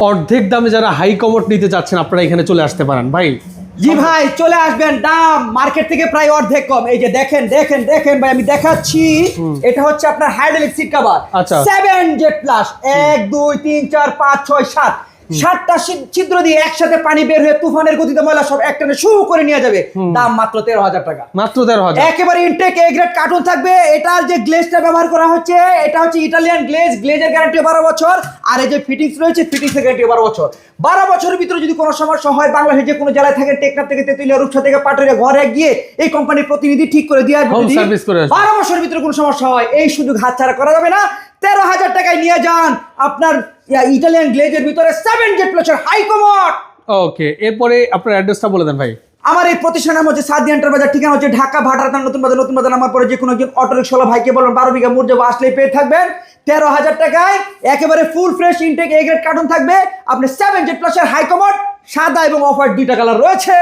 অর্ধেক দামে যারা হাই কমোড নিতে চাচ্ছেন আপনারা এখানে চলে আসতে পারেন ভাই। জি ভাই চলে আসবেন, দাম মার্কেট থেকে প্রায় অর্ধেক কম। এই যে দেখেন দেখেন দেখেন ভাই, আমি দেখাচ্ছি। এটা হচ্ছে আপনার হাইড্রোলিক সিট কভার। আচ্ছা। 7 প্লাস 1 2 3 4 5 6 7 7টা ছিদ্র দিয়ে একসাথে পানি বের হয়ে তুফানের গতিতে ময়লা সব একটানে শু করে নিয়ে যাবে। দাম মাত্র 13,000 টাকা। মাত্র 13,000। একেবারে ইনটেক এ গ্রেড কার্টুন থাকবে। এটার যে গ্লেজটা ব্যবহার করা হচ্ছে এটা হচ্ছে ইটালিয়ান গ্লেজ। গ্লেজের গ্যারান্টি 12 বছর। আর এই যে ফিটিংস রয়েছে, ফিটিংস এর গ্যারান্টি 12 বছর। 12 বছরের ভিতরে যদি কোনো সমস্যা হয়, বাংলাদেশের যে কোনো জেলায় থাকে, টেকনাফ থেকে তেতুলিয়া, রূপসা থেকে পাটুরিয়া, ঘরে গিয়ে এই কোম্পানির প্রতিনিধি ঠিক করে দিয়ে আসবে। হোম সার্ভিস করে আসবে। 12 বছরের ভিতরে কোনো সমস্যা হয়, এই সুযোগ হাতছাড়া করা যাবে না। 13,000 টাকায় নিয়ে যান আপনার ইটালিয়ান গ্লেজের ভিতরে 7 জেড প্লাসের হাই কমোড। ওকে, এরপরে আপনার অ্যাড্রেসটা বলে দেন ভাই। আমার এই প্রতিষ্ঠানের নাম হচ্ছে সাদি এন্টারপ্রাইজ। ঠিকানা হচ্ছে ঢাকা ভাটারতান নতুন বাজার। নতুন বাজার নামার পরে যে কোনো একজন অটো রিক্সাওয়ালা ভাইকে বলবেন 12 বিঘা মুরজাব আসলেই পেয়ে থাকবেন 13,000 টাকায়। একেবারে full fresh intake A grade carton থাকবে। আপনি 7 জেড প্লাসের হাই কমোড, সাদা এবং অফ হোয়াইট দুইটা কালার রয়েছে।